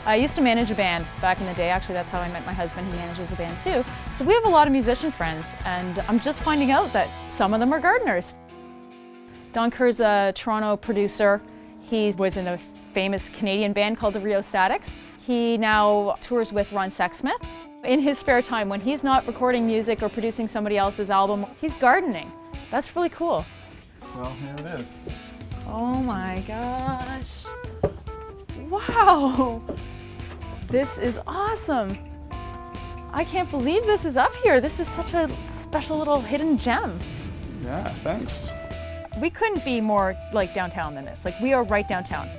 I used to manage a band back in the day. Actually, that's how I met my husband. He manages a band too. So we have a lot of musician friends, and I'm just finding out that some of them are gardeners. Don Kerr's a Toronto producer. He was in a famous Canadian band called the Rheostatics. He now tours with Ron Sexsmith. In his spare time, when he's not recording music or producing somebody else's album, he's gardening. That's really cool. Well, here it is. Oh my gosh. Wow. This is awesome. I can't believe this is up here. This is such a special little hidden gem. Yeah, thanks. We couldn't be more like downtown than this. Like, we are right downtown.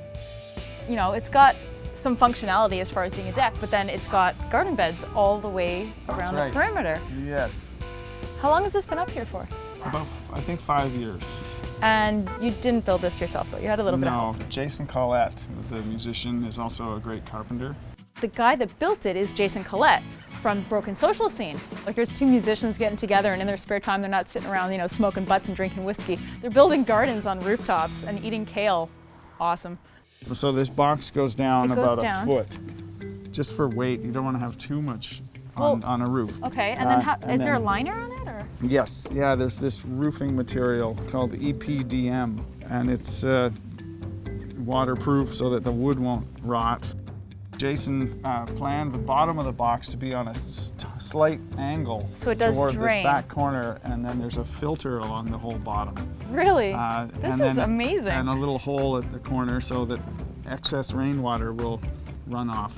You know, it's got some functionality as far as being a deck, but then it's got garden beds all the way around the perimeter. Yes. How long has this been up here for? About, I think, 5 years. And you didn't build this yourself, though. You had a little bit of help. No, Jason Collette, the musician, is also a great carpenter. The guy that built it is Jason Collette from Broken Social Scene. Like, there's two musicians getting together, and in their spare time, they're not sitting around, you know, smoking butts and drinking whiskey. They're building gardens on rooftops and eating kale. Awesome. So this box goes down about down. a foot, just for weight. You don't want to have too much on a roof. Okay, and then is there a liner on it, or? Yes, yeah, there's this roofing material called EPDM, and it's waterproof so that the wood won't rot. Jason planned the bottom of the box to be on a slight angle so it does toward drain. this back corner, and then there's a filter along the whole bottom. Really? This is amazing. And a little hole at the corner so that excess rainwater will run off.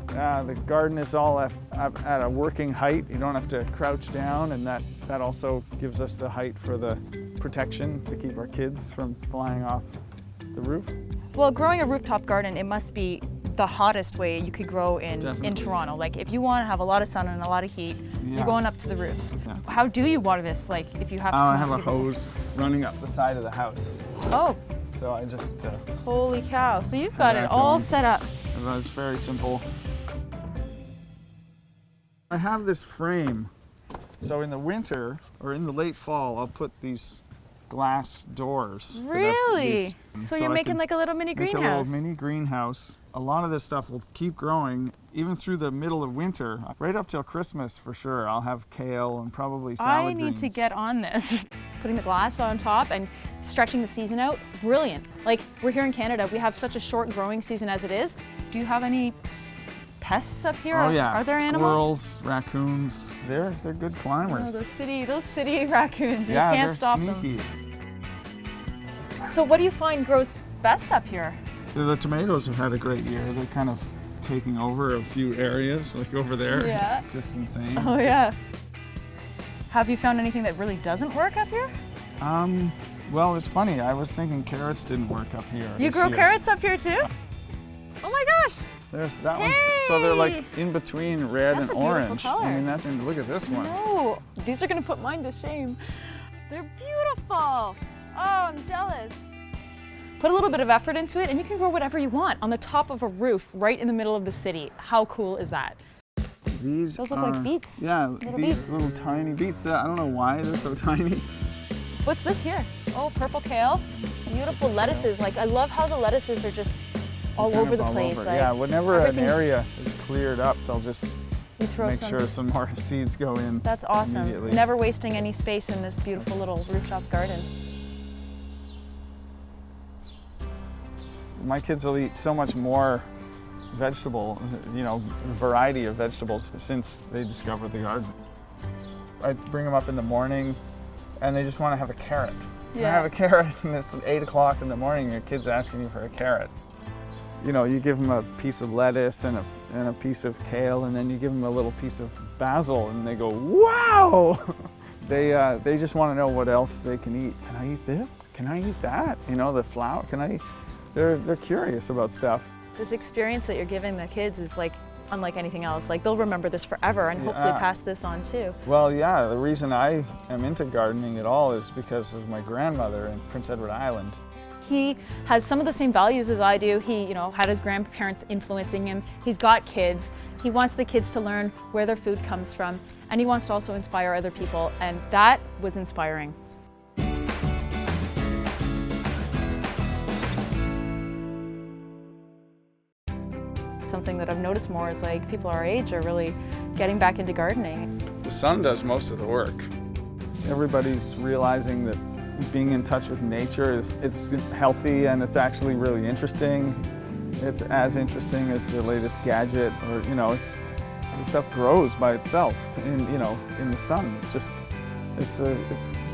The garden is all at a working height. You don't have to crouch down, and that also gives us the height for the protection to keep our kids from flying off the roof. Well, growing a rooftop garden, it must be the hottest way you could grow in Toronto. Like, if you want to have a lot of sun and a lot of heat, you're going up to the roofs. Yeah. How do you water this? Like, if you have to I have a hose running up the side of the house. Oh. So I just... Holy cow. So you've got it all set up. It's very simple. I have this frame. So in the winter, or in the late fall, I'll put these glass doors. Really? So you're making like a little mini greenhouse? Make a little mini greenhouse. A lot of this stuff will keep growing even through the middle of winter, right up till Christmas for sure. I'll have kale and probably salad greens. I need to get on this. Putting the glass on top and stretching the season out, brilliant. Like, we're here in Canada, we have such a short growing season as it is. Do you have any pests up here? Oh yeah, are there animals? Squirrels, raccoons, they're good climbers. Oh, those city raccoons, yeah, you can't stop sneaky. them. So what do you find grows best up here? The tomatoes have had a great year. They're kind of taking over a few areas, like over there. Yeah. It's just insane. Oh yeah. Have you found anything that really doesn't work up here? Well, it's funny. I was thinking carrots didn't work up here. You grow carrots up here too? Oh my gosh. There's that one. So they're like in between red and orange. Color. I mean, look at this one. No, these are gonna put mine to shame. They're beautiful. Oh, I'm jealous. Put a little bit of effort into it and you can grow whatever you want on the top of a roof right in the middle of the city. How cool is that? Those look like beets. Yeah, these little tiny beets. I don't know why they're so tiny. What's this here? Oh, purple kale. Beautiful lettuces. Like, I love how the lettuces are just all over the place. Like, yeah, whenever an area is cleared up, they'll just make sure some more seeds go in. That's awesome. Never wasting any space in this beautiful little rooftop garden. My kids will eat so much more vegetable, variety of vegetables since they discovered the garden. I bring them up in the morning and they just want to have a carrot. Yeah. I have a carrot and it's 8 o'clock in the morning and your kid's asking you for a carrot. You give them a piece of lettuce and a piece of kale, and then you give them a little piece of basil and they go, wow! They just want to know what else they can eat. Can I eat this? Can I eat that? The flour, They're curious about stuff. This experience that you're giving the kids is like unlike anything else. Like, they'll remember this forever and hopefully pass this on too. Well, yeah, the reason I am into gardening at all is because of my grandmother in Prince Edward Island. He has some of the same values as I do. He, had his grandparents influencing him. He's got kids. He wants the kids to learn where their food comes from, and he wants to also inspire other people, and that was inspiring. something that I've noticed more is like people our age are really getting back into gardening. The sun does most of the work. Everybody's realizing that being in touch with nature it's healthy and it's actually really interesting. It's as interesting as the latest gadget, or the stuff grows by itself in the sun. It's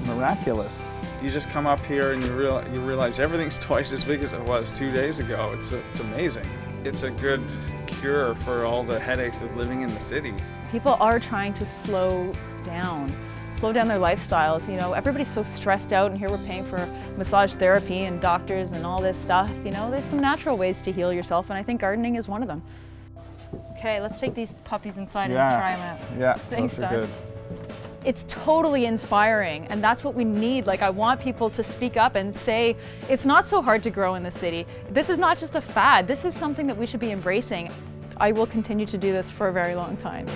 miraculous. You just come up here and you realize everything's twice as big as it was 2 days ago. It's amazing. It's a good cure for all the headaches of living in the city. People are trying to slow down their lifestyles. Everybody's so stressed out, and here we're paying for massage therapy and doctors and all this stuff. There's some natural ways to heal yourself, and I think gardening is one of them. Okay, let's take these puppies inside and try them out. Yeah, Thanks, those are Don. good. It's totally inspiring, and that's what we need. Like, I want people to speak up and say, it's not so hard to grow in the city. This is not just a fad. This is something that we should be embracing. I will continue to do this for a very long time.